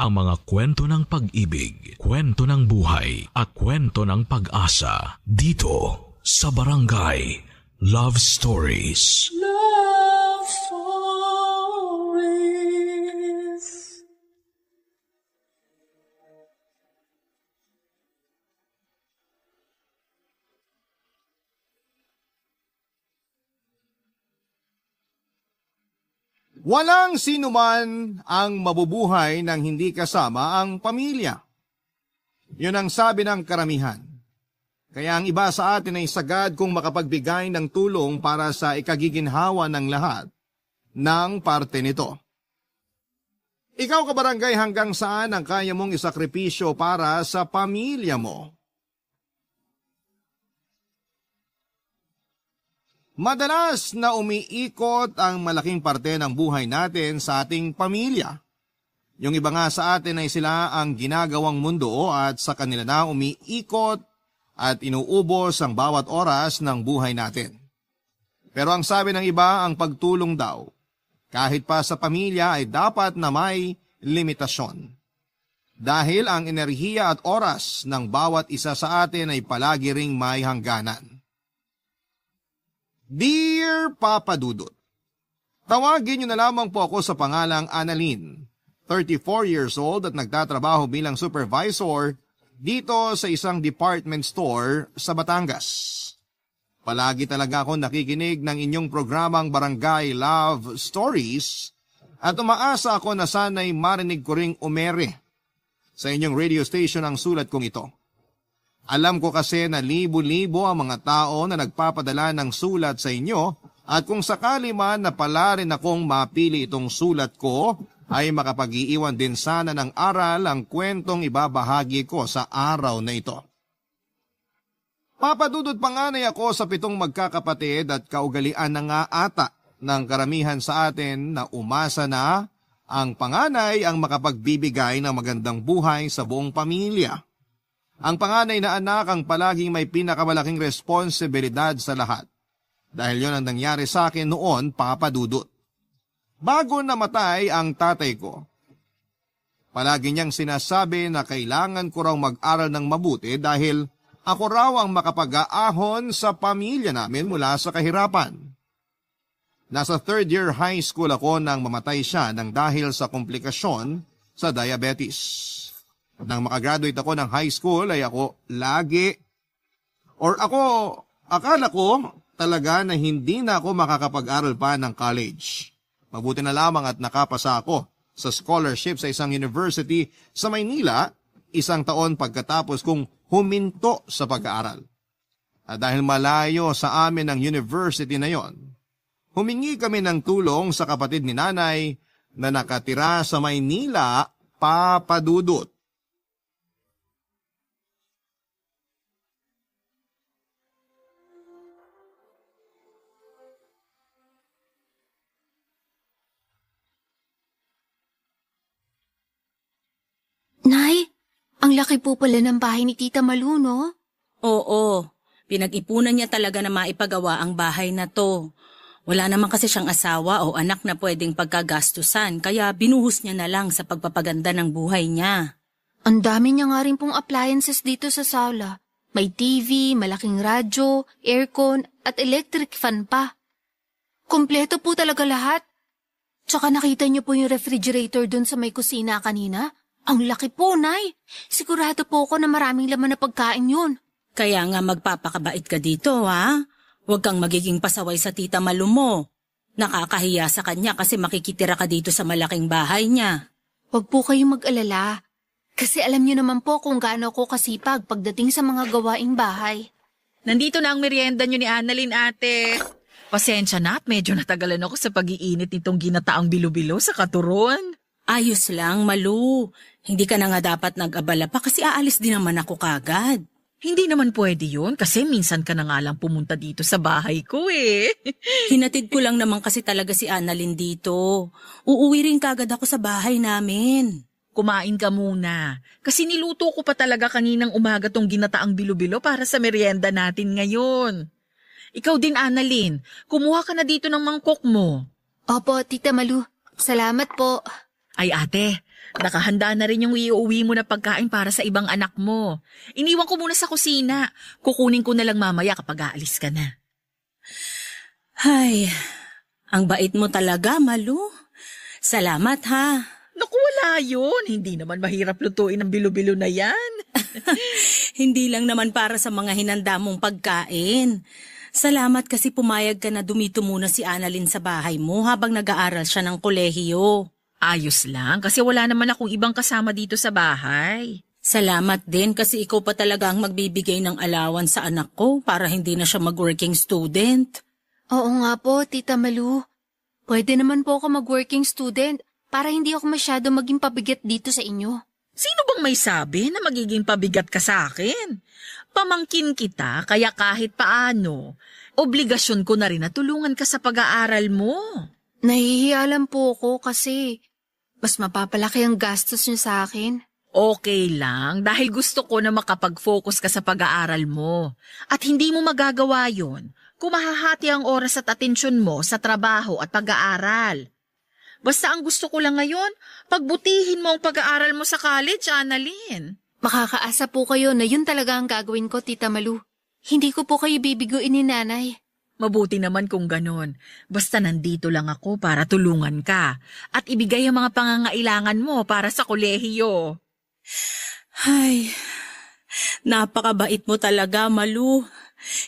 ang mga kwento ng pag-ibig, kwento ng buhay, at kwento ng pag-asa dito sa Barangay Love Stories. Love Stories. Walang sinuman ang mabubuhay nang hindi kasama ang pamilya. Yun ang sabi ng karamihan. Kaya ang iba sa atin ay sagad kung makapagbigay ng tulong para sa ikagiginhawa ng lahat ng parte nito. Ikaw kabarangay, hanggang saan ang kaya mong isakripisyo para sa pamilya mo? Madalas na umiikot ang malaking parte ng buhay natin sa ating pamilya. Yung iba nga sa atin ay sila ang ginagawang mundo at sa kanila na umiikot at inuubos ang bawat oras ng buhay natin. Pero ang sabi ng iba, ang pagtulong daw, kahit pa sa pamilya ay dapat na may limitasyon. Dahil ang enerhiya at oras ng bawat isa sa atin ay palagi ring may hangganan. Dear Papa Dudut, tawagin niyo na lamang po ako sa pangalang Annalyn, 34 years old at nagtatrabaho bilang supervisor dito sa isang department store sa Batangas. Palagi talaga ako nakikinig ng inyong programang Barangay Love Stories at umaasa ako na sana'y marinig ko ring umere sa inyong radio station ang sulat kong ito. Alam ko kasi na libo-libo ang mga tao na nagpapadala ng sulat sa inyo at kung sakali man na pala rin akong mapili itong sulat ko, ay makapag-iiwan din sana ng aral ang kwentong ibabahagi ko sa araw na ito. Papadudod panganay ako sa 7 magkakapatid at kaugalian na nga ata ng karamihan sa atin na umasa na ang panganay ang makapagbibigay ng magandang buhay sa buong pamilya. Ang panganay na anak ang palaging may pinakamalaking responsibilidad sa lahat. Dahil yon ang nangyari sa akin noon, Papa Dudut. Bago namatay ang tatay ko, palagi niyang sinasabi na kailangan ko raw mag-aral ng mabuti dahil ako raw ang makapag-aahon sa pamilya namin mula sa kahirapan. Nasa 3rd year high school ako nang mamatay siya nang dahil sa komplikasyon sa diabetes. Nang makagraduate ako ng high school ay akala ko talaga na hindi na ako makakapag-aral pa ng college. Mabuti na lamang at nakapasa ako sa scholarship sa isang university sa Maynila 1 taon pagkatapos kong huminto sa pag-aaral. At dahil malayo sa amin ang university na yon, humingi kami ng tulong sa kapatid ni nanay na nakatira sa Maynila, Papa Dudut. Nay, ang laki po pala ng bahay ni Tita Malu, no? Oo, pinag-ipunan niya talaga na maipagawa ang bahay na to. Wala naman kasi siyang asawa o anak na pwedeng pagkagastusan, kaya binuhos niya na lang sa pagpapaganda ng buhay niya. Ang dami niya nga rin pong appliances dito sa sala. May TV, malaking radyo, aircon, at electric fan pa. Kompleto po talaga lahat. Tsaka nakita niyo po yung refrigerator dun sa may kusina kanina? Ang laki po, Nay. Sigurado po ako na maraming laman na pagkain yun. Kaya nga magpapakabait ka dito, ha? Huwag kang magiging pasaway sa Tita Malu mo. Nakakahiya sa kanya kasi makikitira ka dito sa malaking bahay niya. Huwag po kayong mag-alala. Kasi alam niyo naman po kung gaano ako kasipag pagdating sa mga gawaing bahay. Nandito na ang merienda niyo ni Annalyn, ate. Pasensya na at medyo natagalan ako sa pag-iinit nitong ginataang bilo-bilo sa katuron. Ayos lang, Malu. Hindi ka na nga dapat nag-abala pa kasi aalis din naman ako kagad. Hindi naman pwede yun kasi minsan ka na nga lang pumunta dito sa bahay ko eh. Hinatid ko lang naman kasi talaga si Annalyn dito. Uuwi rin kagad ako sa bahay namin. Kumain ka muna. Kasi niluto ko pa talaga kaninang umaga tong ginataang bilo-bilo para sa merienda natin ngayon. Ikaw din, Annalyn. Kumuha ka na dito ng mangkok mo. Opo, Tita Malu. Salamat po. Ay ate, Nakahanda na rin yung iuwi mo na pagkain para sa ibang anak mo. Iniwan ko muna sa kusina. Kukunin ko na lang mamaya kapag aalis ka na. Ay, ang bait mo talaga, Malu. Salamat ha. Naku, wala yun. Hindi naman mahirap lutuin ang bilo-bilo na yan. Hindi lang naman para sa mga hinanda mong pagkain. Salamat kasi pumayag ka na dumito muna si Annalyn sa bahay mo habang nag-aaral siya ng kolehiyo. Ayos lang kasi wala naman akong ibang kasama dito sa bahay. Salamat din kasi ikaw pa talaga ang magbibigay ng allowance sa anak ko para hindi na siya mag-working student. Oo nga po, Tita Malu. Pwede naman po ako mag-working student para hindi ako masyado maging pabigat dito sa inyo. Sino bang may sabi na magiging pabigat ka sa akin? Pamangkin kita kaya kahit paano, obligasyon ko na rin na tulungan ka sa pag-aaral mo. Nahihiya lang po ako kasi mas mapapalaki ang gastos niyo sa akin. Okay lang dahil gusto ko na makapag-focus ka sa pag-aaral mo. At hindi mo magagawa yon kung mahahati ang oras at atensyon mo sa trabaho at pag-aaral. Basta ang gusto ko lang ngayon, pagbutihin mo ang pag-aaral mo sa college, Annalyn. Makakaasa po kayo na yun talaga ang gagawin ko, Tita Malu. Hindi ko po kayo bibiguin ni Nanay. Mabuti naman kung ganon. Basta nandito lang ako para tulungan ka at ibigay ang mga pangangailangan mo para sa kolehiyo. Ay, napakabait mo talaga, Malu.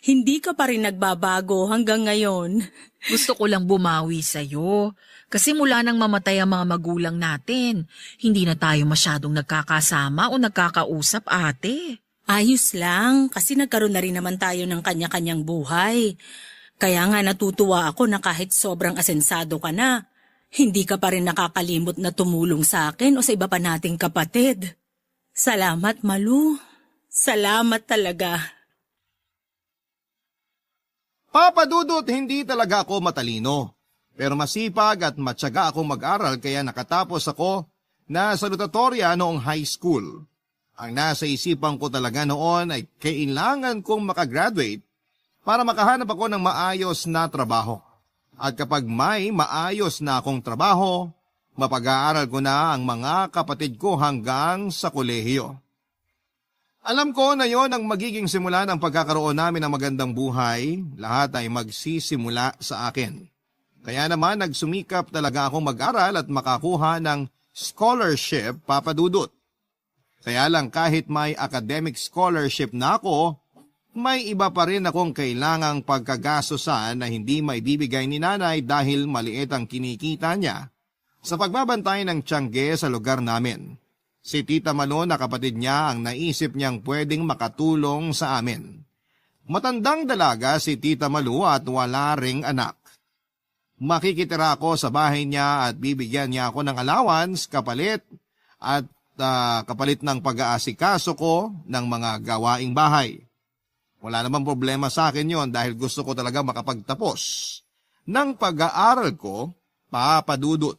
Hindi ka pa rin nagbabago hanggang ngayon. Gusto ko lang bumawi sa'yo. Kasi mula nang mamatay ang mga magulang natin, hindi na tayo masyadong nagkakasama o nagkakausap, ate. Ayos lang, kasi nagkaroon na rin naman tayo ng kanya-kanyang buhay. Kaya nga natutuwa ako na kahit sobrang asensado ka na, hindi ka pa rin nakakalimot na tumulong sa akin o sa iba pa nating kapatid. Salamat, Malu. Salamat talaga. Papa Dudut, hindi talaga ako matalino. Pero masipag at matyaga akong mag-aral kaya nakatapos ako na salutatorya noong high school. Ang nasa isipan ko talaga noon ay kailangan kong makagraduate para makahanap ako ng maayos na trabaho. At kapag may maayos na akong trabaho, mapag-aaral ko na ang mga kapatid ko hanggang sa kolehiyo. Alam ko na yon ang magiging simula ng pagkakaroon namin ng magandang buhay, lahat ay magsisimula sa akin. Kaya naman nagsumikap talaga akong mag-aral at makakuha ng scholarship, Papa Dudut. Kaya lang kahit may academic scholarship na ako, may iba pa rin akong kailangang pagkagastosan na hindi maibibigay ni Nanay dahil maliit ang kinikita niya sa pagbabantay ng tiyangge sa lugar namin. Si Tita Malu na kapatid niya ang naisip niyang pwedeng makatulong sa amin. Matandang dalaga si Tita Malu at wala ring anak. Makikitira ako sa bahay niya at bibigyan niya ako ng allowance kapalit ng pag-aasikaso ko ng mga gawaing bahay. Wala namang problema sa akin yon dahil gusto ko talaga makapagtapos ng pag-aaral ko, Papa Dudut.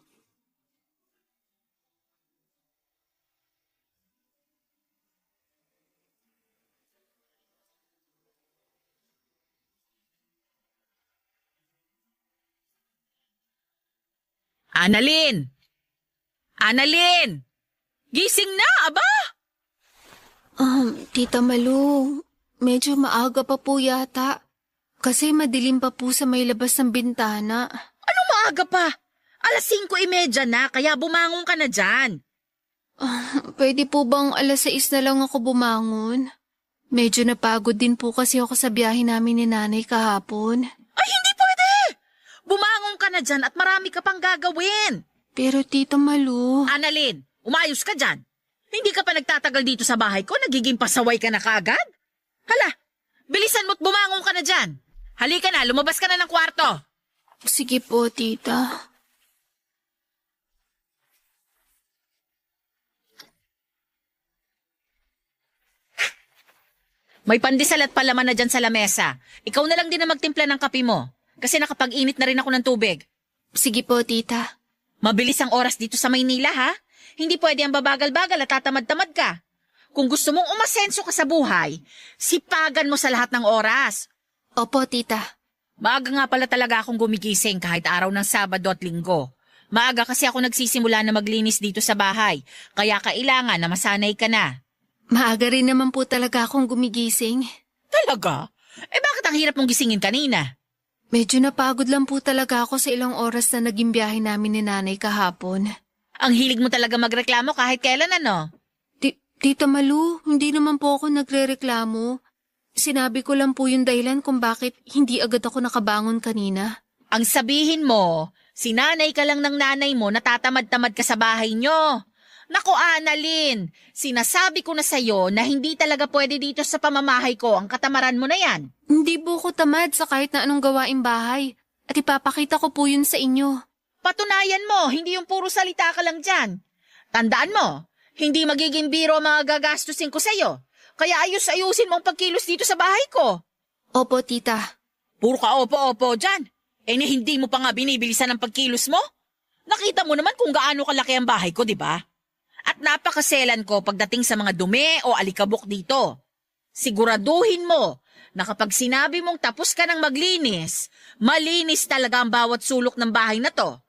Annalyn! Annalyn! Gising na, aba! Tita Malu, medyo maaga pa po yata. Kasi madilim pa po sa may labas ng bintana. Anong maaga pa? 5:30 na, kaya bumangon ka na dyan. Pwede po bang 6:00 na lang ako bumangon? Medyo napagod din po kasi ako sa biyahe namin ni Nanay kahapon. Ay, hindi pwede! Bumangon ka na dyan at marami ka pang gagawin. Pero Tita Malu... Annalyn, umayos ka dyan. Hindi ka pa nagtatagal dito sa bahay ko, nagiging pasaway ka na kaagad? Hala, bilisan mo't bumangon ka na dyan. Halika na, lumabas ka na ng kwarto. Sige po, Tita. May pandesal at palaman na dyan sa lamesa. Ikaw na lang din na magtimpla ng kape mo. Kasi nakapag-init na rin ako ng tubig. Sige po, Tita. Mabilis ang oras dito sa Maynila, ha? Hindi pwede ang babagal-bagal at tatamad-tamad ka. Kung gusto mong umasenso ka sa buhay, sipagan mo sa lahat ng oras. Opo, Tita. Maaga nga pala talaga akong gumigising kahit araw ng Sabado at Linggo. Maaga kasi ako nagsisimula na maglinis dito sa bahay, kaya kailangan na masanay ka na. Maaga rin naman po talaga akong gumigising. Talaga? Bakit ang hirap mong gisingin kanina? Medyo napagod lang po talaga ako sa ilang oras na naging biyahe namin ni nanay kahapon. Ang hilig mo talaga magreklamo kahit kailan ano? Tita Malu, hindi naman po ako nagrereklamo. Sinabi ko lang po yung dahilan kung bakit hindi agad ako nakabangon kanina. Ang sabihin mo, sinanay ka lang ng nanay mo, natatamad-tamad ka sa bahay nyo. Naku, Annalyn, sinasabi ko na sa'yo na hindi talaga pwede dito sa pamamahay ko ang katamaran mo na yan. Hindi po ko tamad sa kahit na anong gawaing bahay. At ipapakita ko po yun sa inyo. Patunayan mo, hindi yung puro salita ka lang dyan. Tandaan mo, hindi magiging biro ang mga gagastusin ko sa'yo. Kaya ayusin mo ang pagkilos dito sa bahay ko. Opo, tita. Puro ka opo-opo dyan. Hindi mo pa nga binibilisan ang pagkilos mo? Nakita mo naman kung gaano kalaki ang bahay ko, di ba? At napakaselan ko pagdating sa mga dumi o alikabok dito. Siguraduhin mo na kapag sinabi mong tapos ka ng maglinis, malinis talaga ang bawat sulok ng bahay na to.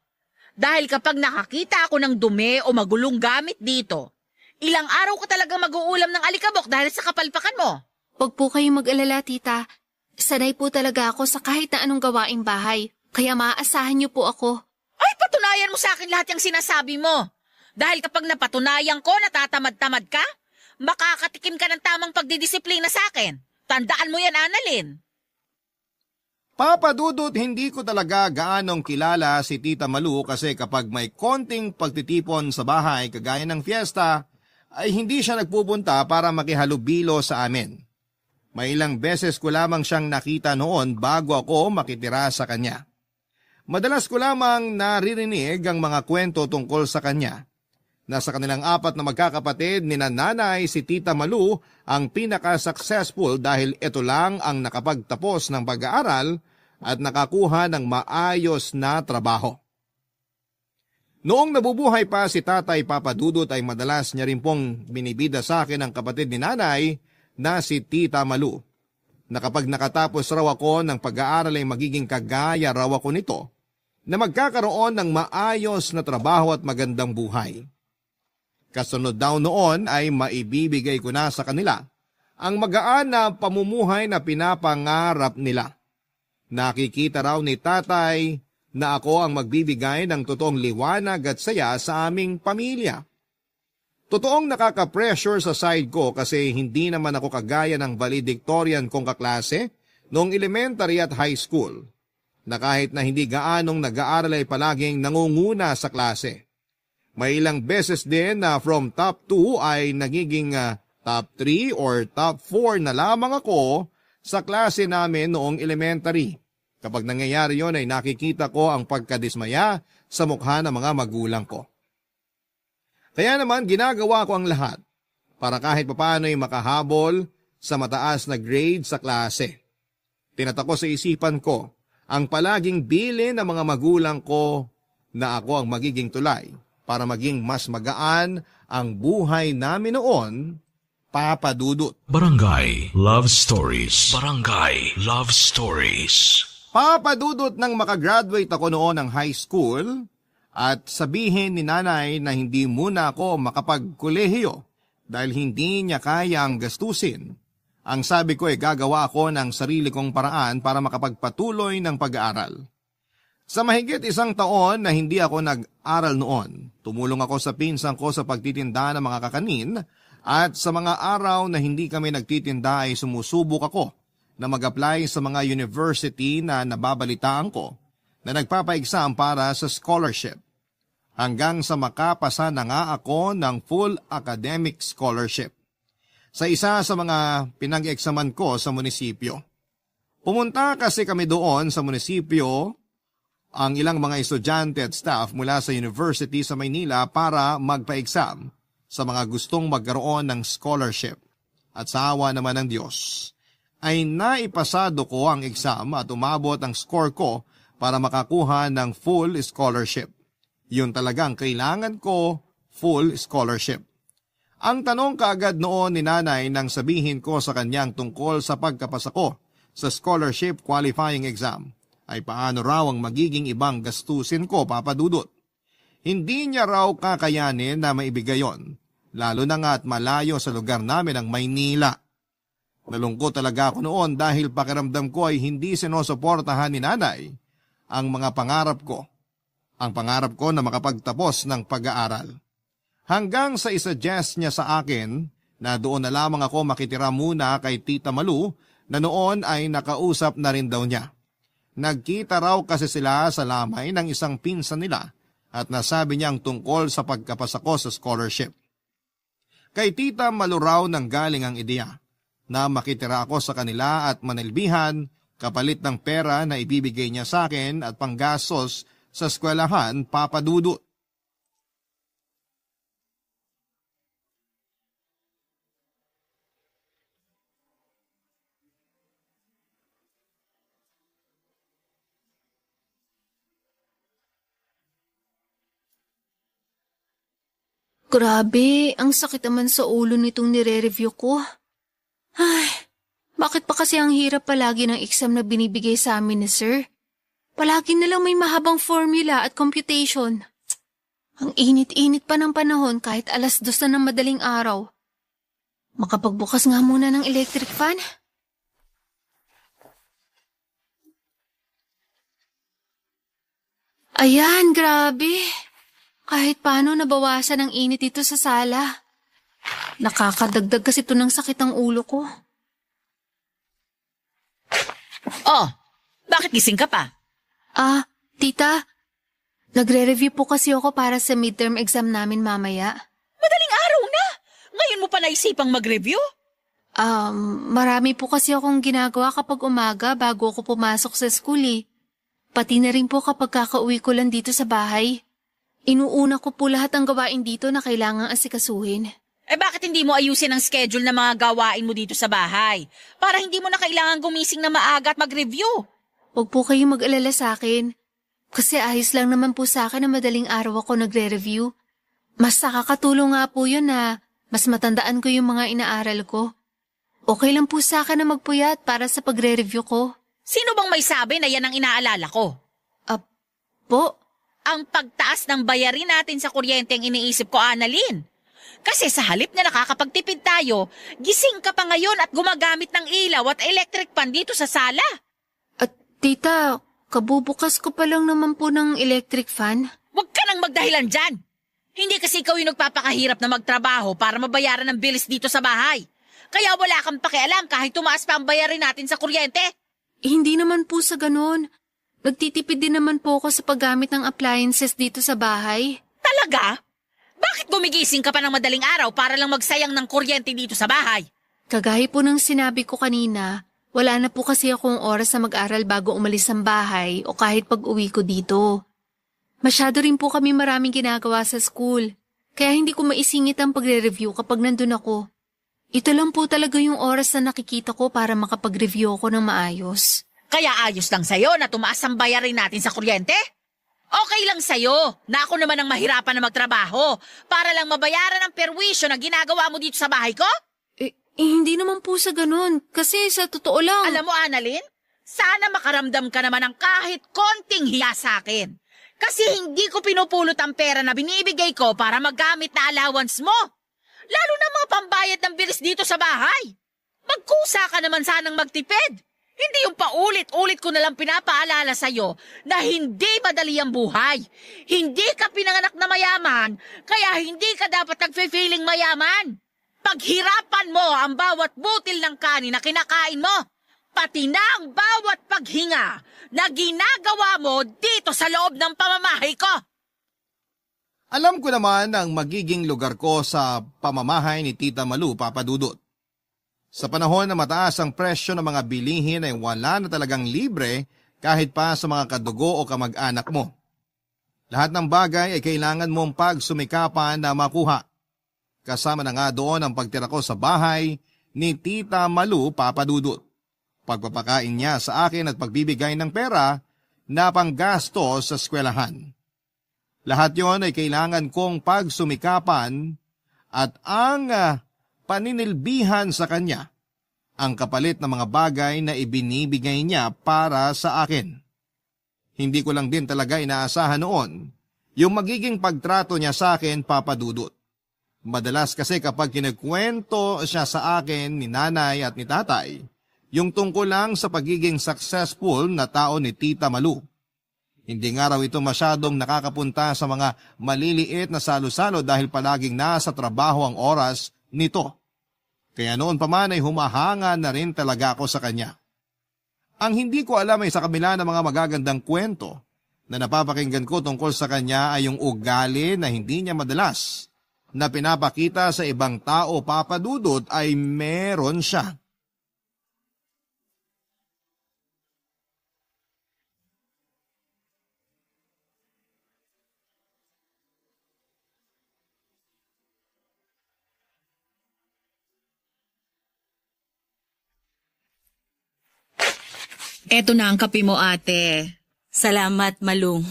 Dahil kapag nakakita ako ng dumi o magulong gamit dito, ilang araw ko talaga mag-uulam ng alikabok dahil sa kapalpakan mo. Huwag po kayong mag-alala, tita. Sanay po talaga ako sa kahit na anong gawaing bahay. Kaya maaasahan niyo po ako. Ay, patunayan mo sa akin lahat yung sinasabi mo. Dahil kapag napatunayan ko na tatamad-tamad ka, makakatikim ka ng tamang pagdidisiplina sa akin. Tandaan mo yan, Annalyn. Papa Dudut, hindi ko talaga gaanong kilala si Tita Malu kasi kapag may konting pagtitipon sa bahay kagaya ng fiesta, ay hindi siya nagpupunta para makihalubilo sa amin. May ilang beses ko lamang siyang nakita noon bago ako makitira sa kanya. Madalas ko lamang naririnig ang mga kwento tungkol sa kanya. Nasa kanilang 4 na magkakapatid ni nanay si Tita Malu ang pinaka-successful dahil ito lang ang nakapagtapos ng pag-aaral at nakakuha ng maayos na trabaho. Noong nabubuhay pa si Tatay Papa Dudut ay madalas niya rin pong binibida sa akin ang kapatid ni nanay na si Tita Malu, na kapag nakatapos raw ako ng pag-aaral ay magiging kagaya raw ako nito, na magkakaroon ng maayos na trabaho at magandang buhay. Kasunod daw noon ay maibibigay ko na sa kanila ang magaan na pamumuhay na pinapangarap nila. Nakikita raw ni Tatay na ako ang magbibigay ng totoong liwanag at saya sa aming pamilya. Totoong nakaka-pressure sa side ko kasi hindi naman ako kagaya ng valedictorian kong kaklase noong elementary at high school, na kahit na hindi gaanong nag-aaral ay palaging nangunguna sa klase. May ilang beses din na from top 2 ay nagiging top 3 or top 4 na lamang ako sa klase namin noong elementary. Kapag nangyayari yon ay nakikita ko ang pagkadismaya sa mukha ng mga magulang ko. Kaya naman ginagawa ko ang lahat para kahit papaano ay makahabol sa mataas na grade sa klase. Tinatako sa isipan ko ang palaging bilin ng mga magulang ko na ako ang magiging tulay para maging mas magaan ang buhay namin noon, Papa Dudut. Barangay Love Stories. Barangay Love Stories. Papa Dudut, nang makagraduate ako noon ng high school at sabihin ni nanay na hindi muna ako makapagkolehiyo dahil hindi niya kaya ang gastusin, ang sabi ko ay gagawa ako ng sarili kong paraan para makapagpatuloy ng pag-aaral. Sa mahigit 1 taon na hindi ako nag-aral noon, tumulong ako sa pinsan ko sa pagtitinda ng mga kakanin at sa mga araw na hindi kami nagtitinda ay sumusubok ako na mag-apply sa mga university na nababalitaan ko na nagpapa-exam para sa scholarship. Hanggang sa makapasa na nga ako ng full academic scholarship sa isa sa mga pinag-examan ko sa munisipyo. Pumunta kasi kami doon sa munisipyo ang ilang mga estudyante at staff mula sa university sa Maynila para magpa-exam sa mga gustong magkaroon ng scholarship. At sa awa naman ng Diyos, ay naipasado ko ang exam at umabot ang score ko para makakuha ng full scholarship. Yun talagang kailangan ko, full scholarship. Ang tanong kaagad noon ni nanay nang sabihin ko sa kanyang tungkol sa pagkapasa ko sa scholarship qualifying exam ay paano raw ang magiging ibang gastusin ko, Papa Dudut. Hindi niya raw kakayanin na maibigay yon, lalo na nga at malayo sa lugar namin ang Maynila. Nalungkot talaga ako noon dahil pakiramdam ko ay hindi sinusuportahan ni nanay ang mga pangarap ko. Ang pangarap ko na makapagtapos ng pag-aaral. Hanggang sa isuggest niya sa akin na doon na lamang ako makitira muna kay Tita Malu na noon ay nakausap na rin daw niya. Nagkita raw kasi sila sa lamay ng isang pinsan nila at nasabi niyang tungkol sa pagkapasa ko sa scholarship. Kay Tita Malu raw nang galing ang ideya na makitira ako sa kanila at manilbihan kapalit ng pera na ibibigay niya sa akin at panggastos sa eskwelahan, Papa Dudut. Grabe, ang sakit naman sa ulo nitong nire-review ko. Ay, bakit pa kasi ang hirap palagi ng exam na binibigay sa amin ni sir? Palagi na lang may mahabang formula at computation. Ang init-init pa ng panahon kahit 2:00 na ng madaling araw. Makapagbukas nga muna ng electric fan. Ayan, grabe. Kahit paano nabawasan ang init dito sa sala. Nakakadagdag kasi ito ng sakit ang ulo ko. Oh, bakit gising ka pa? Tita, nagre-review po kasi ako para sa midterm exam namin mamaya. Madaling araw na! Ngayon mo pa naisipang mag-review? Marami po kasi akong ginagawa kapag umaga bago ako pumasok sa school eh. Pati na rin po kapag kakauwi ko lang dito sa bahay. Inuuna ko po lahat ng gawain dito na kailangang asikasuhin. Eh bakit hindi mo ayusin ang schedule ng mga gawain mo dito sa bahay? Para hindi mo na kailangan gumising na maaga at mag-review. Huwag po kayong mag-alala sa akin. Kasi ayos lang naman po sa akin na madaling araw ako nagre-review. Mas nakakatulong nga po yun na mas matandaan ko yung mga inaaral ko. Okay lang po sa akin na magpuyat para sa pagre-review ko. Sino bang may sabi na yan ang inaalala ko? Po? Ang pagtaas ng bayarin natin sa kuryente ang iniisip ko, Annalyn. Kasi sa halip na nakakapagtipid tayo, gising ka pa ngayon at gumagamit ng ilaw at electric fan dito sa sala. At tita, kabubukas ko pa lang naman po ng electric fan. Huwag ka nang magdahilan dyan. Hindi kasi ikaw yung nagpapakahirap na magtrabaho para mabayaran ng bilis dito sa bahay. Kaya wala kang pakialam kahit tumaas pa ang bayarin natin sa kuryente. Hindi naman po sa ganun. Nagtitipid din naman po ako sa paggamit ng appliances dito sa bahay. Talaga? Bakit gumigising ka pa ng madaling araw para lang magsayang ng kuryente dito sa bahay? Kagaya po ng sinabi ko kanina, wala na po kasi akong oras na mag-aral bago umalis ng bahay o kahit pag-uwi ko dito. Masyado rin po kami maraming ginagawa sa school, kaya hindi ko maisingit ang pagre-review kapag nandun ako. Ito lang po talaga yung oras na nakikita ko para makapag-review ako ng maayos. Kaya ayos lang sa'yo na tumaas ang bayarin natin sa kuryente? Okay lang sa'yo na ako naman ang mahirapan na magtrabaho para lang mabayaran ang perwisyo na ginagawa mo dito sa bahay ko? Hindi naman po sa ganun. Kasi sa totoo lang... Alam mo, Annalyn, sana makaramdam ka naman ng kahit konting hiya sa akin. Kasi hindi ko pinupulot ang pera na binibigay ko para magamit na allowance mo. Lalo na mga pambayad ng bilis dito sa bahay. Magkusa ka naman sanang magtipid. Hindi yung paulit-ulit ko nalang pinapaalala sa'yo na hindi madali ang buhay. Hindi ka pinanganak na mayaman, kaya hindi ka dapat nagfe-feeling mayaman. Paghirapan mo ang bawat butil ng kanin na kinakain mo, pati na ang bawat paghinga na ginagawa mo dito sa loob ng pamamahay ko. Alam ko naman ang magiging lugar ko sa pamamahay ni Tita Malu, Papa Dudut. Sa panahon na mataas ang presyo ng mga bilihin ay wala na talagang libre kahit pa sa mga kadugo o kamag-anak mo. Lahat ng bagay ay kailangan mong pagsumikapan na makuha. Kasama na nga doon ang pagtira ko sa bahay ni Tita Malu, Papa Dudut. Pagpapakain niya sa akin at pagbibigay ng pera na panggasto sa eskwelahan. Lahat yon ay kailangan kong pagsumikapan at ang paninilbihan sa kanya ang kapalit ng mga bagay na ibinibigay niya para sa akin. Hindi ko lang din talaga inaasahan noon yung magiging pagtrato niya sa akin, Papa Dudut. Madalas kasi kapag kinagkwento siya sa akin ni nanay at ni tatay, yung tungkol lang sa pagiging successful na tao ni Tita Malu. Hindi nga raw ito masyadong nakakapunta sa mga maliliit na salo-salo dahil palaging nasa trabaho ang oras nito. Kaya noon pa man ay humahanga na rin talaga ako sa kanya. Ang hindi ko alam ay sa kabila ng mga magagandang kwento na napapakinggan ko tungkol sa kanya ay yung ugali na hindi niya madalas na pinapakita sa ibang tao, Papa Dudut, ay meron siya. Eto na ang kape mo, ate. Salamat, Malung.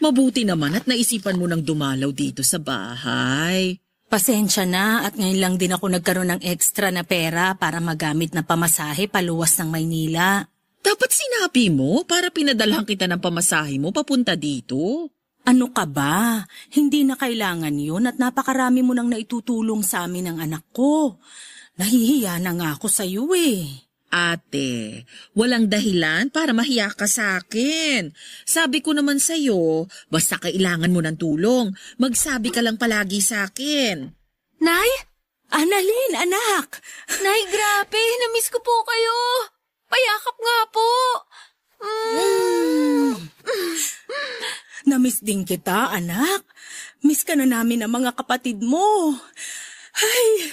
Mabuti naman at naisipan mo nang dumalaw dito sa bahay. Pasensya na at ngayon lang din ako nagkaroon ng extra na pera para magamit na pamasahe paluwas ng Maynila. Dapat sinabi mo para pinadalhan kita ng pamasahe mo papunta dito. Ano ka ba? Hindi na kailangan yun at napakarami mo nang naitutulong sa amin ng anak ko. Nahihiya na nga ako sa iyo eh. Ate, walang dahilan para mahiya ka sa akin. Sabi ko naman sa'yo, basta kailangan mo ng tulong, magsabi ka lang palagi sa akin. Nay? Annalyn, anak! Nay, grabe. Namiss ko po kayo. Payakap nga po. Namiss din kita, anak. Miss ka na namin ang mga kapatid mo. Ay,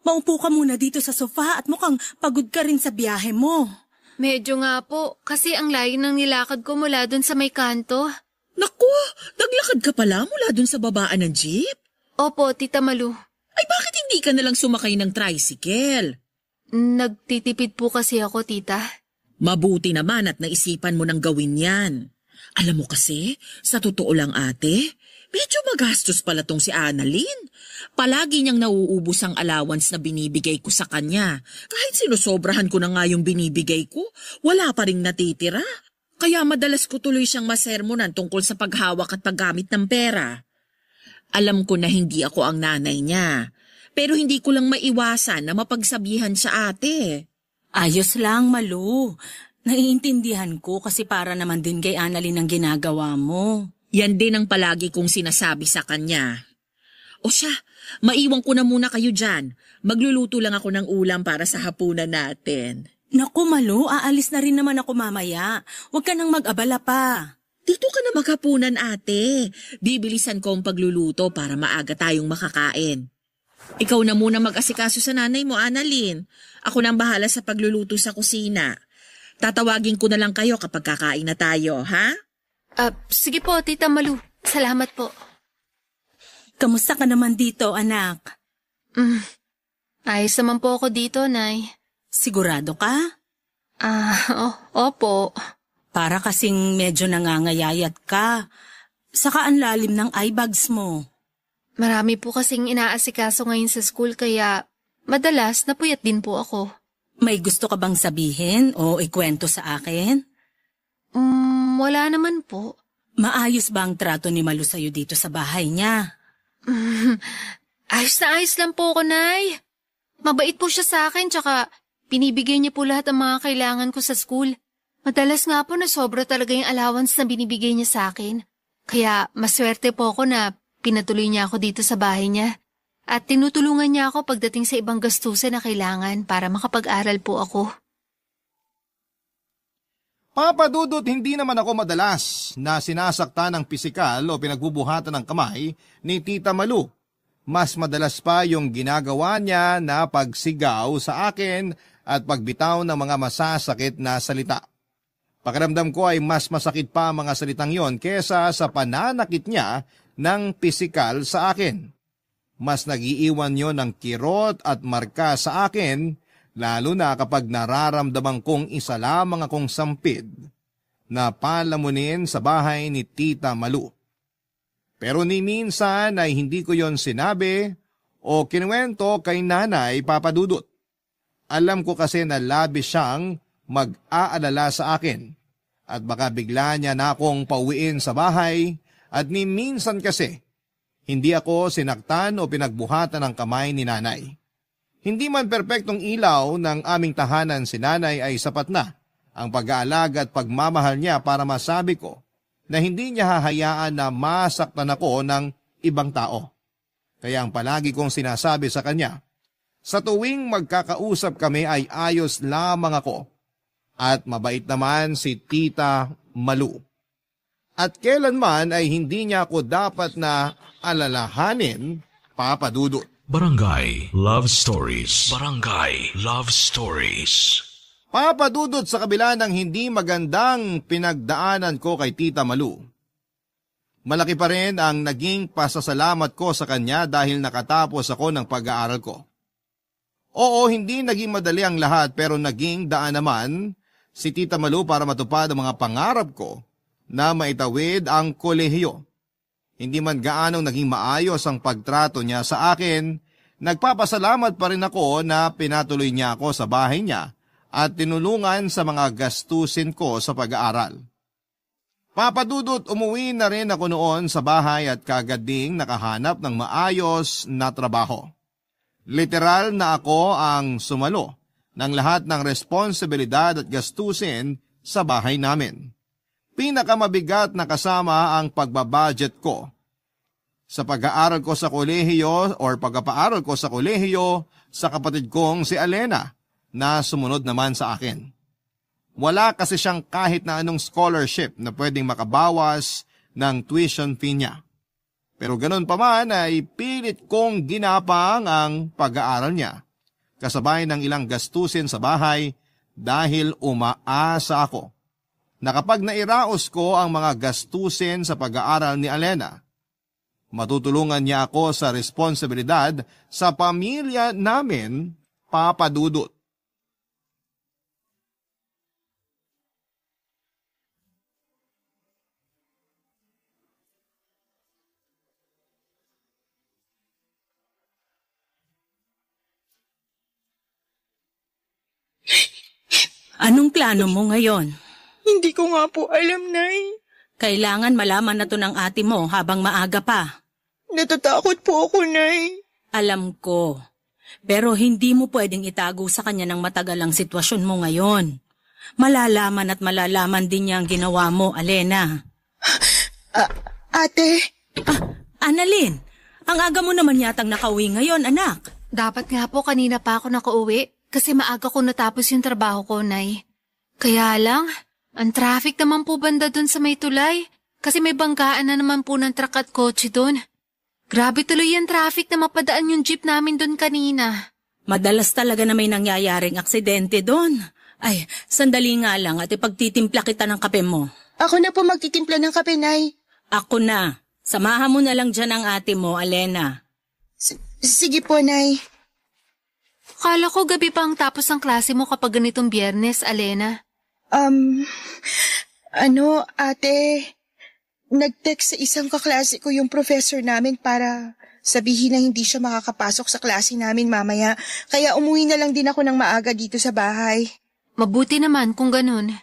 maupo ka muna dito sa sofa at mukhang pagod ka rin sa biyahe mo. Medyo nga po, kasi ang layo ng nilakad ko mula dun sa may kanto. Naku, naglakad ka pala mula dun sa babaan ng jeep? Opo, Tita Malu. Ay bakit hindi ka nalang sumakay ng tricycle? Nagtitipid po kasi ako, Tita. Mabuti naman at naisipan mo nang gawin yan. Alam mo kasi, sa totoo lang ate, medyo magastos pala tong si Annalyn. Palagi niyang nauubos ang allowance na binibigay ko sa kanya. Kahit sinusobrahan ko na nga yung binibigay ko, wala pa ring natitira. Kaya madalas ko tuloy siyang masermonan tungkol sa paghawak at paggamit ng pera. Alam ko na hindi ako ang nanay niya, pero hindi ko lang maiwasan na mapagsabihan sa ate. Ayos lang, Malu. Naiintindihan ko kasi para naman din kay Annalyn ang ginagawa mo. Yan din ang palagi kong sinasabi sa kanya. O siya, maiwan ko na muna kayo dyan. Magluluto lang ako ng ulam para sa hapunan natin. Naku, Malu, aalis na rin naman ako mamaya. Huwag ka nang mag-abala pa. Dito ka na maghapunan ate. Bibilisan ko ang pagluluto para maaga tayong makakain. Ikaw na muna mag-asikaso sa nanay mo, Annalyn. Ako nang bahala sa pagluluto sa kusina. Tatawagin ko na lang kayo kapag kakain na tayo, ha? Sige po, Tita Malu. Salamat po. Kamusta ka naman dito, anak? Ayos naman po ako dito, Nay. Sigurado ka? Opo. Para kasing medyo nangangayayat ka. Saka ang lalim ng eye bags mo. Marami po kasing inaasikaso ngayon sa school kaya madalas napuyat din po ako. May gusto ka bang sabihin o ikwento sa akin? Wala naman po. Maayos ba ang trato ni Malu sa'yo dito sa bahay niya? Ayos na ayos lang po ako, Nay. Mabait po siya sa akin tsaka binibigay niya po lahat ng mga kailangan ko sa school. Madalas nga po na sobra talaga yung allowance na binibigay niya sa akin. Kaya maswerte po ako na pinatuloy niya ako dito sa bahay niya. At tinutulungan niya ako pagdating sa ibang gastusin na kailangan para makapag-aral po ako. Papa Dudut, hindi naman ako madalas na sinasaktan ng pisikal o pinagbubuhatan ng kamay ni Tita Malu. Mas madalas pa yung ginagawa niya na pagsigaw sa akin at pagbitaw ng mga masasakit na salita. Pakiramdam ko ay mas masakit pa ang mga salitang yon kesa sa pananakit niya ng pisikal sa akin. Mas nagiiwan yon ng kirot at marka sa akin, lalo na kapag nararamdaman kong isa lamang akong sampid na palamunin sa bahay ni Tita Malu. Pero ni minsan ay hindi ko yon sinabi o kinuwento kay Nanay Papa Dudut. Alam ko kasi na labis siyang mag-aalala sa akin at baka bigla niya na akong pauwiin sa bahay At ni minsan kasi, hindi ako sinaktan o pinagbuhatan ng kamay ni nanay. Hindi man perpektong ilaw ng aming tahanan si nanay ay sapat na ang pag-aalaga at pagmamahal niya para masabi ko na hindi niya hahayaan na masaktan ako ng ibang tao. Kaya ang palagi kong sinasabi sa kanya, sa tuwing magkakausap kami ay ayos lamang ako at mabait naman si Tita Malu. At kailanman ay hindi niya ako dapat na alalahanin, Papa Dudut. Barangay Love Stories. Barangay Love Stories. Papa Dudut, sa kabila ng hindi magandang pinagdaanan ko kay Tita Malu, malaki pa rin ang naging pasasalamat ko sa kanya dahil nakatapos ako ng pag-aaral ko. Oo, hindi naging madali ang lahat pero naging daan naman si Tita Malu para matupad ang mga pangarap ko na maitawid ang kolehiyo. Hindi man gaanong naging maayos ang pagtrato niya sa akin, nagpapasalamat pa rin ako na pinatuloy niya ako sa bahay niya at tinulungan sa mga gastusin ko sa pag-aaral. Papa Dudut, umuwi na rin ako noon sa bahay at kagad ding nakahanap ng maayos na trabaho. Literal na ako ang sumalo ng lahat ng responsibilidad at gastusin sa bahay namin. Pinakamabigat na kasama ang pagbabudget ko sa pag-aaral ko sa kolehiyo or pagpapaaral ko sa kolehiyo sa kapatid kong si Alena na sumunod naman sa akin. Wala kasi siyang kahit na anong scholarship na pwedeng makabawas ng tuition fee niya. Pero ganun pa man ay pilit kong ginapang ang pag-aaral niya, kasabay ng ilang gastusin sa bahay dahil umaasa ako na kapag nairaos ko ang mga gastusin sa pag-aaral ni Alena, matutulungan niya ako sa responsibilidad sa pamilya namin, Papa Dudut. Anong plano mo ngayon? Hindi ko nga po alam, Nay. Kailangan malaman na to ng ate mo habang maaga pa. Natatakot po ako, Nay. Alam ko. Pero hindi mo pwedeng itago sa kanya ng matagal ang sitwasyon mo ngayon. Malalaman at malalaman din niya ang ginawa mo, Alena. Ate, Annalyn, ang aga mo naman yatang nakauwi ngayon, anak. Dapat nga po kanina pa ako nakauwi kasi maaga ko natapos yung trabaho ko, Nay. Kaya lang, ang traffic naman po banda dun sa may tulay kasi may banggaan na naman po ng truck at kotse dun. Grabe tuloy yung traffic na mapadaan yung jeep namin dun kanina. Madalas talaga na may nangyayaring aksidente doon. Ay, sandali nga lang at ipagtitimpla kita ng kape mo. ako na po magtitimpla ng kape, Nay. Ako na. Samahan mo na lang dyan ang ate mo, Alena. Sige po, Nay. Akala ko gabi pa ang tapos ng klase mo kapag ganitong Biyernes, Alena. Ate, nag-text sa isang kaklase ko yung professor namin para sabihin na hindi siya makakapasok sa klase namin mamaya. Kaya umuwi na lang din ako ng maaga dito sa bahay. Mabuti naman kung ganun.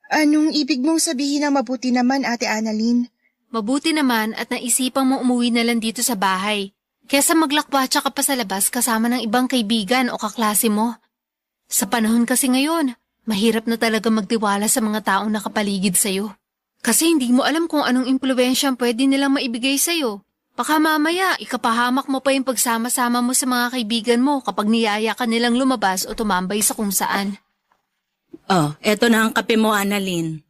Anong ibig mong sabihin na mabuti naman, Ate Annalyn? Mabuti naman at naisipang mo umuwi na lang dito sa bahay. Kesa maglakwatsa ka pa sa labas kasama ng ibang kaibigan o kaklase mo. Sa panahon kasi ngayon, mahirap na talaga magtiwala sa mga taong nakapaligid sa'yo. Kasi hindi mo alam kung anong impluwensya pwede nilang maibigay sa'yo. Baka mamaya, ikapahamak mo pa yung pagsama-sama mo sa mga kaibigan mo kapag niyaya ka nilang lumabas o tumambay sa kung saan. Oh, eto na ang kape mo, Annalyn.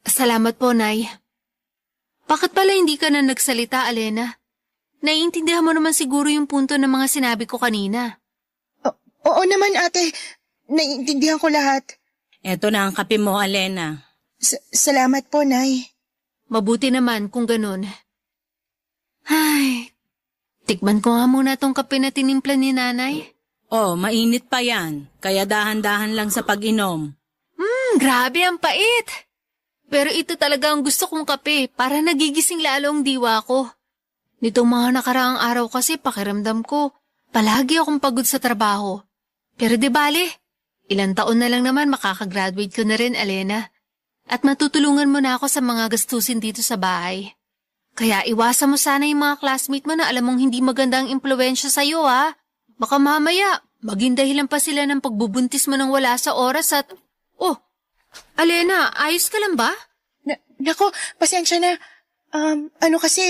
Salamat po, Nay. Bakit pala hindi ka na nagsalita, Alena? Naiintindihan mo naman siguro yung punto ng mga sinabi ko kanina. Oo naman, Ate. Naiintindihan ko lahat. Eto na ang kape mo, Alena. Salamat po, Nay. Mabuti naman kung ganun. Ay, tikman ko nga muna tong kape na tinimpla ni Nanay. Oh, mainit pa yan. Kaya dahan-dahan lang sa pag-inom. Grabe ang pait. Pero ito talaga ang gusto kong kape para nagigising lalo ang diwa ko. Nitong mga nakaraang araw kasi pakiramdam ko, palagi akong pagod sa trabaho. Pero di bale, ilang taon na lang naman makakagraduate ko na rin, Alena. At matutulungan mo na ako sa mga gastusin dito sa bahay. Kaya iwasan mo sana yung mga classmate mo na alam mong hindi magandang impluensya sa'yo, ha? Baka mamaya, maging dahilan pa sila ng pagbubuntis mo nang wala sa oras at... Oh, Alena, ayos ka lang ba? Nako, pasensya na. Kasi,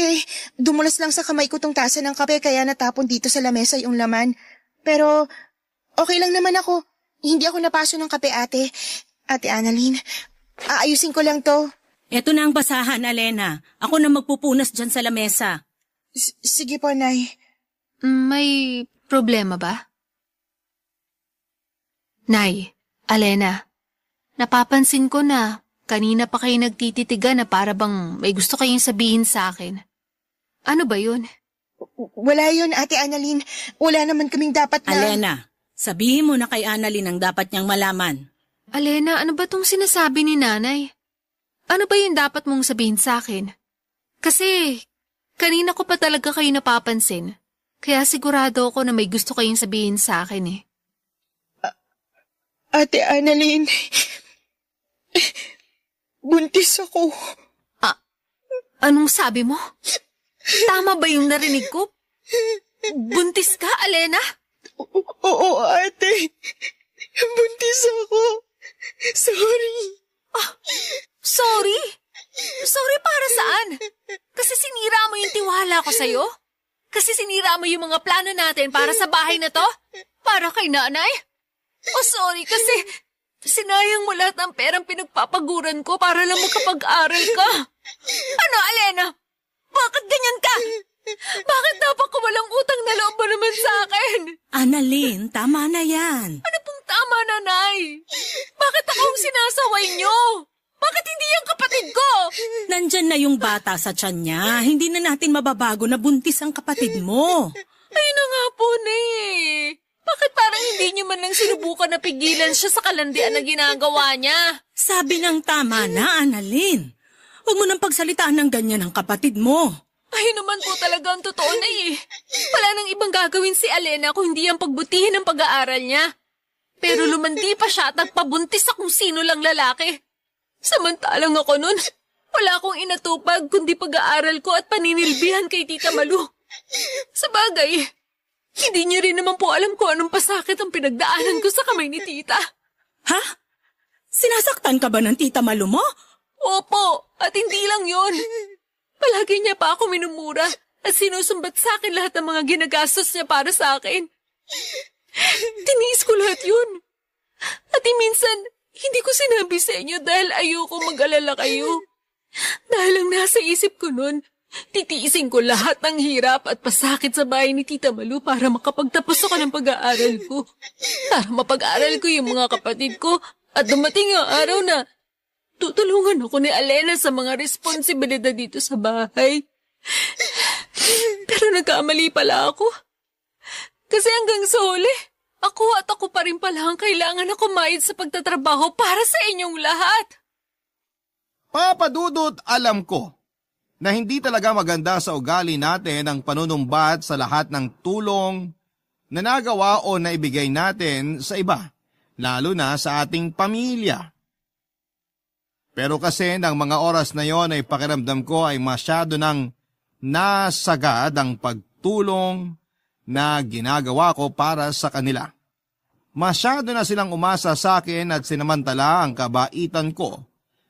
dumulas lang sa kamay ko tong tasa ng kape kaya natapon dito sa lamesa yung laman. Pero, okay lang naman ako. Hindi ako napaso ng kape, ate. Ate Annalyn, aayusin ko lang to. Eto na ang basahan, Alena. Ako na magpupunas dyan sa lamesa. Sige po, Nay. May problema ba? Nay, Alena, napapansin ko na kanina pa kayo nagtititigan na para bang may gusto kayong sabihin sa akin. Ano ba yun? Wala yun, Ate Annalyn. Wala naman kaming dapat na... Alena, sabihin mo na kay Annalyn ang dapat niyang malaman. Alena, ano ba tong sinasabi ni nanay? Ano ba yung dapat mong sabihin sa akin? Kasi, kanina ko pa talaga kayo napapansin. Kaya sigurado ako na may gusto kayong sabihin sa akin eh. Ate Annalyn, buntis ako. Anong sabi mo? Tama ba yung narinig ko? Buntis ka, Alena? Oo, ate. Buntis ako. Sorry. Sorry? Sorry para saan? Kasi sinira mo yung tiwala ko sa'yo? Kasi sinira mo yung mga plano natin para sa bahay na to? Para kay nanay? Sorry kasi sinayang mo lahat ng perang pinagpapaguran ko para lang makapag-aral ka. Ano, Alena? Bakit ganyan ka? Bakit dapat ko walang utang na loob mo naman sa akin? Annalyn, tama na yan. Ano pong tama, nanay? Bakit ako ang sinasaway niyo? Bakit hindi yung kapatid ko? Nandyan na yung bata sa tiyan niya. Hindi na natin mababago na buntis ang kapatid mo. Ay na nga po, Nay. Bakit parang hindi niyo man lang sinubukan na pigilan siya sa kalandian na ginagawa niya? Sabi ng tama na, Annalyn. Huwag mo nang pagsalitaan ng ganyan ang kapatid mo. Ay naman po talaga ang totoo na eh. Wala nang ibang gagawin si Alena kung hindi ang pagbutihin ng pag-aaral niya. Pero lumandi pa siya at nagpabuntis sa kung sino lang lalaki. Samantalang ako nun, wala akong inatupag kundi pag-aaral ko at paninilbihan kay Tita Malu. Sa bagay, hindi niya rin naman po alam kung anong pasakit ang pinagdaanan ko sa kamay ni Tita. Ha? Sinasaktan ka ba ng Tita Malu mo? Opo, at hindi lang yon. Palagi niya pa ako minumura at sinusumbat sa akin lahat ng mga ginagastos niya para sa akin. Tiniis ko lahat yun. At minsan, hindi ko sinabi sa inyo dahil ayoko mag-alala kayo. Dahil ang nasa isip ko nun, titiisin ko lahat ng hirap at pasakit sa bahay ni Tita Malu para makapagtapos ako ng pag-aaral ko. Para mapag-aaral ko yung mga kapatid ko at dumating ang araw na tutulungan ako ni Alena sa mga responsibilidad dito sa bahay. Pero nagkamali pala ako. Kasi hanggang sa huli, ako pa rin pala ang kailangan na kumayod sa pagtatrabaho para sa inyong lahat. Papa Dudut, alam ko na hindi talaga maganda sa ugali natin ang panunumbat sa lahat ng tulong na nagawa o naibigay natin sa iba, lalo na sa ating pamilya. Pero kasi ng mga oras na yon ay pakiramdam ko ay masyado nang nasagad ang pagtulong na ginagawa ko para sa kanila. Masyado na silang umasa sa akin at sinamantala ang kabaitan ko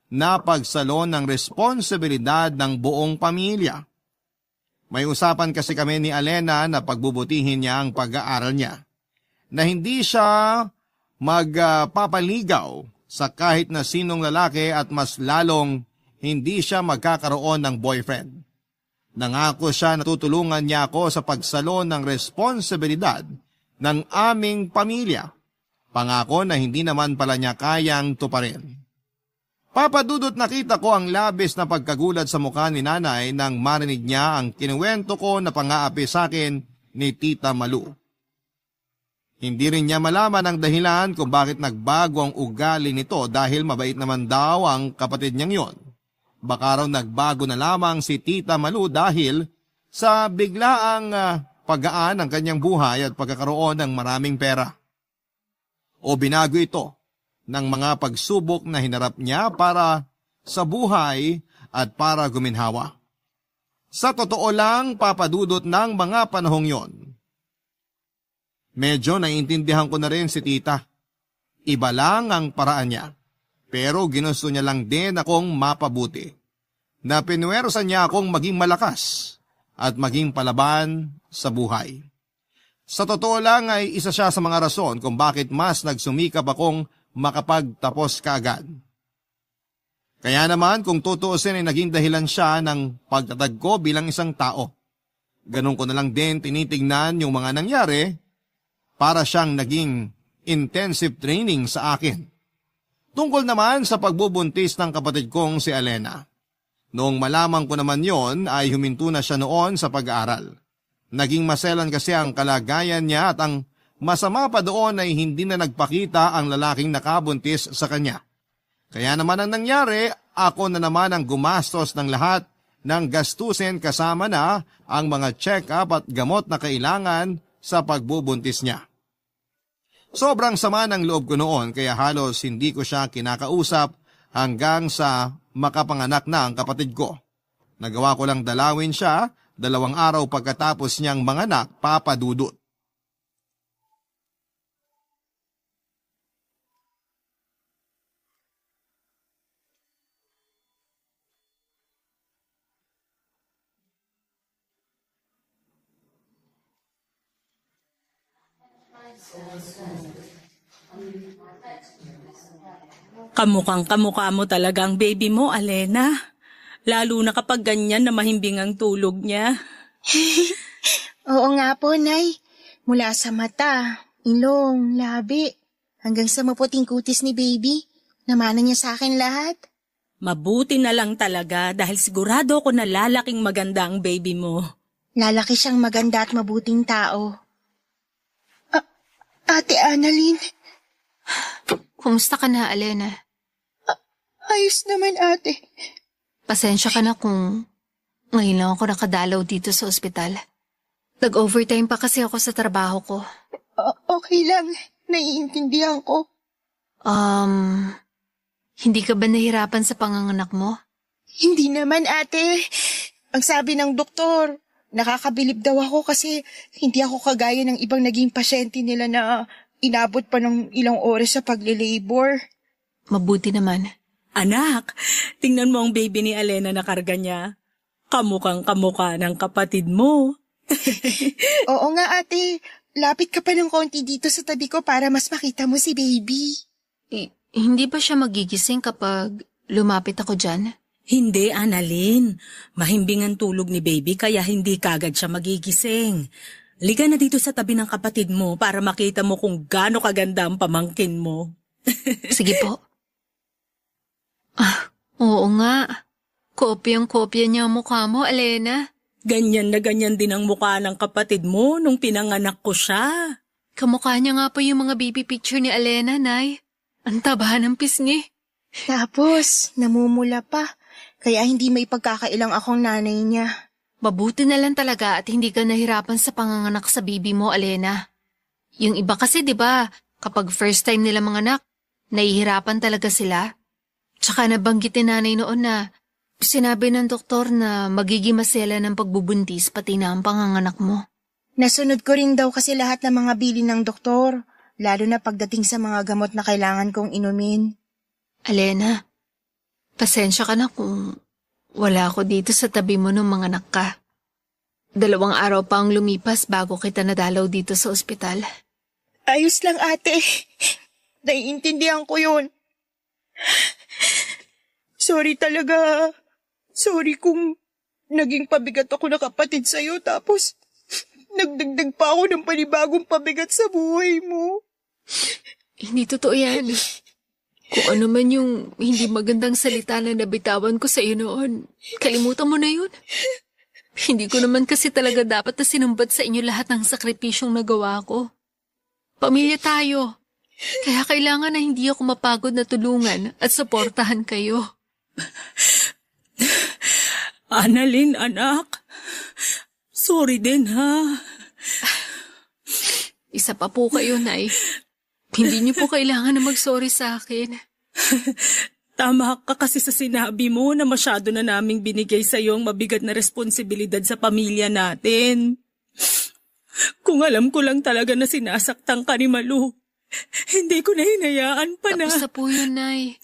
na pagsalon ng responsibilidad ng buong pamilya. May usapan kasi kami ni Alena na pagbubutihin niya ang pag-aaral niya, na hindi siya magpapaligaw sa kahit na sinong lalaki at mas lalong hindi siya magkakaroon ng boyfriend. Nangako siya na tutulungan niya ako sa pagsalon ng responsibilidad ng aming pamilya. Pangako na hindi naman pala niya kayang tuparin. Papa Dudut, nakita ko ang labis na pagkagulat sa mukha ni nanay nang marinig niya ang kinuwento ko na pang-aapi sa akin ni Tita Malu. Hindi rin niya malaman ang dahilan kung bakit nagbago ang ugali nito dahil mabait naman daw ang kapatid niyang yon. Baka raw nagbago na lamang si Tita Malu dahil sa biglaang paggaan ng kanyang buhay at pagkakaroon ng maraming pera. O binago ito ng mga pagsubok na hinarap niya para sa buhay at para guminhawa. Sa totoo lang, Papa Dudut, ng mga panahong yon, medyo naiintindihan ko na rin si tita. Iba lang ang paraan niya. Pero ginusto niya lang din akong mapabuti. Na pinuwersa niya akong maging malakas at maging palaban sa buhay. Sa totoo lang ay isa siya sa mga rason kung bakit mas nagsumikap akong makapagtapos kaagad. Kaya naman kung tutuusin ay naging dahilan siya ng pagtatag ko bilang isang tao. Ganun ko na lang din tinitignan yung mga nangyari para siyang naging intensive training sa akin. Tungkol naman sa pagbubuntis ng kapatid kong si Alena. Noong malaman ko naman yon ay huminto na siya noon sa pag-aaral. Naging maselan kasi ang kalagayan niya at ang masama pa doon ay hindi na nagpakita ang lalaking nakabuntis sa kanya. Kaya naman ang nangyari, ako na naman ang gumastos ng lahat ng gastusin kasama na ang mga check-up at gamot na kailangan sa pagbubuntis niya. Sobrang sama ng loob ko noon kaya halos hindi ko siya kinakausap hanggang sa makapanganak na ang kapatid ko. Nagawa ko lang dalawin siya 2 araw pagkatapos niyang manganak, Papa Dudut. Kamukhang-kamukha mo talaga ang baby mo, Alena. Lalo na kapag ganyan na mahimbing ang tulog niya. Oo nga po, Nay. Mula sa mata, ilong, labi, hanggang sa maputing kutis ni baby. Namana niya sa akin lahat. Mabuti na lang talaga dahil sigurado ko na lalaking maganda ang baby mo. Lalaki siyang maganda at mabuting tao. Ate Annalyn. Kumusta ka na, Alena? Ayos naman, ate. Pasensya ka na kung ngayon lang ako nakadalaw dito sa ospital. Nag-overtime pa kasi ako sa trabaho ko. Okay lang. Naiintindihan ko. Hindi ka ba nahirapan sa panganganak mo? Hindi naman, ate. Ang sabi ng doktor, nakakabilib daw ako kasi hindi ako kagaya ng ibang naging pasyente nila na inabot pa ng ilang oras sa pagle-labor. Mabuti naman. Anak, tingnan mo ang baby ni Alena na karga niya. Kamukhang-kamukha ng kapatid mo. Oo nga, ate. Lapit ka pa ng konti dito sa tabi ko para mas makita mo si baby. Hindi ba siya magigising kapag lumapit ako dyan? Hindi, Annalyn. Mahimbing ang tulog ni baby kaya hindi kagad siya magigising. Liga na dito sa tabi ng kapatid mo para makita mo kung gaano kaganda ang pamangkin mo. Sige po. Oo nga. Kopyang-kopya niya ang mukha mo, Alena. Ganyan na ganyan din ang mukha ng kapatid mo nung pinanganak ko siya. Kamukha niya nga po yung mga baby picture ni Alena, Nay. Ang taba ng pisngi. Tapos, namumula pa. Kaya hindi may pagkakailang akong nanay niya. Mabuti na lang talaga at hindi ka nahirapan sa panganganak sa baby mo, Alena. Yung iba kasi, di ba, kapag first time nila manganak, nahihirapan talaga sila. Tsaka nabanggit ni nanay noon na sinabi ng doktor na magiging masela ng pagbubuntis pati na ang panganganak mo. Nasunod ko rin daw kasi lahat ng mga bilin ng doktor, lalo na pagdating sa mga gamot na kailangan kong inumin. Alena, pasensya ka na kung wala ako dito sa tabi mo nung manganak ka. 2 araw pa ang lumipas bago kita nadalaw dito sa ospital. Ayos lang, ate. Naiintindihan ko yun. Sorry talaga. Sorry kung naging pabigat ako na kapatid sa'yo tapos nagdagdag pa ako ng panibagong pabigat sa buhay mo. Hindi totoo yan. Kung ano man yung hindi magandang salita na nabitawan ko sa iyo noon, kalimutan mo na yun. Hindi ko naman kasi talaga dapat na sinumbat sa inyo lahat ng sakripisyong nagawa ko. Pamilya tayo. Kaya kailangan na hindi ako mapagod na tulungan at suportahan kayo. Annalyn, anak. Sorry din, ha? Isa pa po kayo, Nay. Hindi niyo po kailangan na mag-sorry sa akin. Tama ka kasi sa sinabi mo na masyado na naming binigay sa iyo ang mabigat na responsibilidad sa pamilya natin. Kung alam ko lang talaga na sinasaktan ka ni Malu, hindi ko na hinayaan pa na. Tapos na po yun, Nay.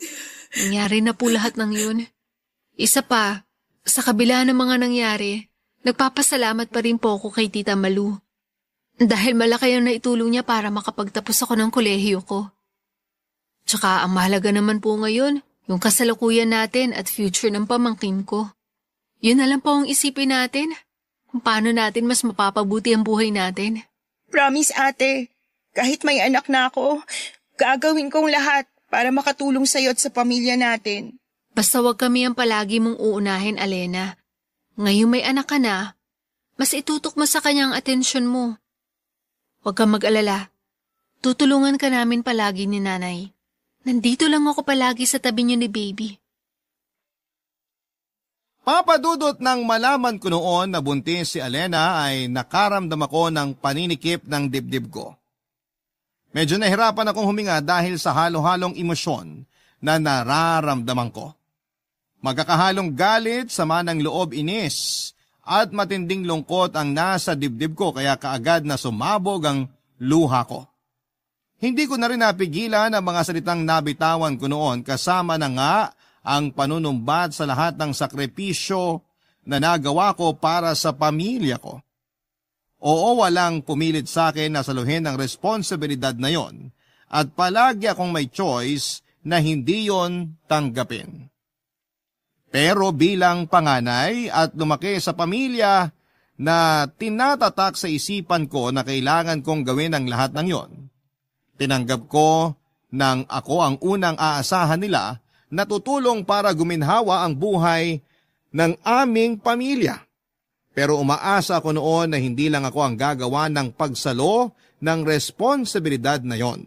Nangyari na po lahat ng yun. Isa pa, sa kabila ng mga nangyari, nagpapasalamat pa rin po ako kay Tita Malu. Dahil malaki ang naitulong niya para makapagtapos ako ng kolehiyo ko. Tsaka ang mahalaga naman po ngayon, yung kasalukuyan natin at future ng pamangkin ko. Yun na lang po ang isipin natin, kung paano natin mas mapapabuti ang buhay natin. Promise, ate. Kahit may anak na ako, gagawin kong lahat para makatulong sa'yo at sa pamilya natin. Basta wag kami ang palagi mong uunahin, Alena. Ngayong may anak ka na, mas itutok mo sa kanyang atensyon mo. Huwag kang mag-alala. Tutulungan ka namin palagi ni Nanay. Nandito lang ako palagi sa tabi niyo ni Baby. Papadudot nang malaman ko noon na buntis si Alena ay nakaramdam ako ng paninikip ng dibdib ko. Medyo nahirapan akong huminga dahil sa halo-halong emosyon na nararamdaman ko. Magkakahalong galit, sama ng loob, inis at matinding lungkot ang nasa dibdib ko kaya kaagad na sumabog ang luha ko. Hindi ko na rin napigilan ang mga salitang nabitawan ko noon kasama na nga ang panunumbat sa lahat ng sakripisyo na nagawa ko para sa pamilya ko. Oo, walang pumilit sa akin na saluhin ang responsibilidad na yon at palagi akong may choice na hindi yon tanggapin. Pero bilang panganay at lumaki sa pamilya na tinatatak sa isipan ko na kailangan kong gawin ang lahat ng yon, tinanggap ko nang ako ang unang aasahan nila na tutulong para guminhawa ang buhay ng aming pamilya. Pero umaasa ako noon na hindi lang ako ang gagawa ng pagsalo ng responsibilidad na yon.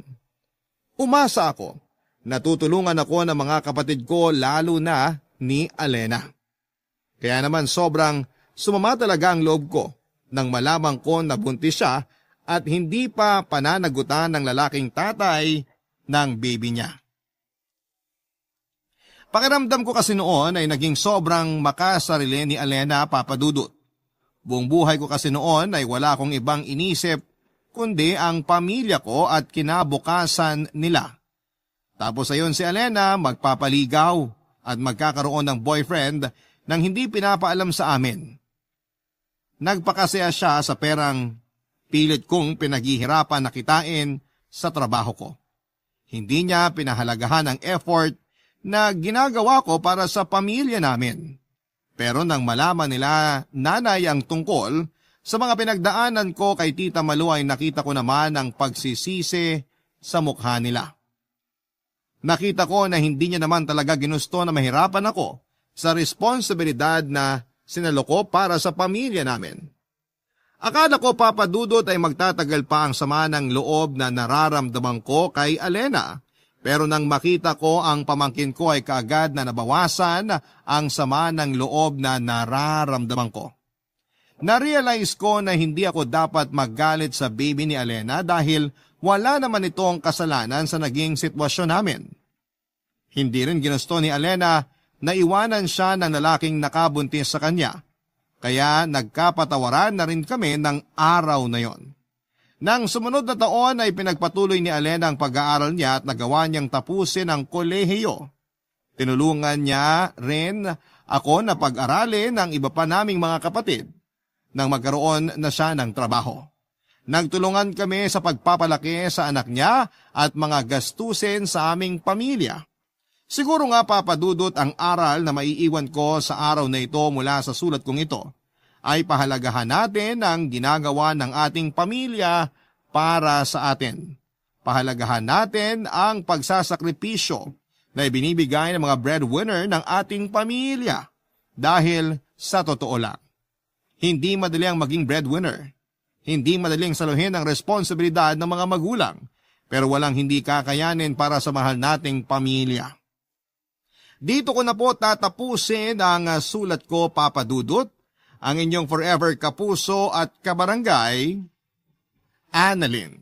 Umasa ako na tutulungan ako ng mga kapatid ko lalo na ni Alena. Kaya naman sobrang sumama talaga ang loob ko nang malaman ko na buntis siya at hindi pa pananagutan ng lalaking tatay ng baby niya. Pakiramdam ko kasi noon ay naging sobrang makasarili ni Alena, Papadudot. Buong buhay ko kasi noon ay wala akong ibang inisip kundi ang pamilya ko at kinabukasan nila. Tapos ayon si Alena magpapaligaw at magkakaroon ng boyfriend nang hindi pinapaalam sa amin. Nagpakasaya siya sa perang pilit kong pinaghihirapan na kitain sa trabaho ko. Hindi niya pinahalagahan ang effort na ginagawa ko para sa pamilya namin. Pero nang malaman nila nanay ang tungkol sa mga pinagdaanan ko kay Tita Malu ay nakita ko naman ang pagsisisi sa mukha nila. Nakita ko na hindi niya naman talaga ginusto na mahirapan ako sa responsibilidad na sinaloko para sa pamilya namin. Akala ko, Papadudot, ay magtatagal pa ang sama ng loob na nararamdaman ko kay Alena. Pero nang makita ko ang pamangkin ko ay kaagad na nabawasan ang sama ng loob na nararamdaman ko. Narealize ko na hindi ako dapat maggalit sa baby ni Alena dahil wala naman itong kasalanan sa naging sitwasyon namin. Hindi rin ginusto ni Alena na iwanan siya ng lalaking nakabuntis sa kanya. Kaya nagkapatawaran na rin kami ng araw na yon. Nang sumunod na taon ay pinagpatuloy ni Alena ang pag-aaral niya at nagawa niyang tapusin ang kolehiyo. Tinulungan niya rin ako na pag-aralin ng iba pa naming mga kapatid nang magkaroon na siya ng trabaho. Nagtulungan kami sa pagpapalaki sa anak niya at mga gastusin sa aming pamilya. Siguro nga, Papadudot, ang aral na maiiwan ko sa araw na ito mula sa sulat kong ito ay pahalagahan natin ang ginagawa ng ating pamilya para sa atin. Pahalagahan natin ang pagsasakripisyo na ibinibigay ng mga breadwinner ng ating pamilya. Dahil sa totoo lang, hindi madali ang maging breadwinner. Hindi madaling saluhin ang responsibilidad ng mga magulang, pero walang hindi kakayanin para sa mahal nating pamilya. Dito ko na po tatapusin ang sulat ko, Papadudot, ang inyong forever kapuso at kabarangay, Annalyn.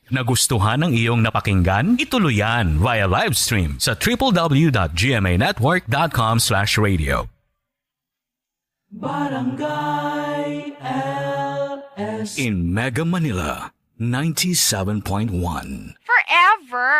Nagustuhan ng iyong napakinggan? Ituloy yan via live stream sa www.gmanetwork.com/radio. Barangay LS in Mega Manila 97.1. Forever.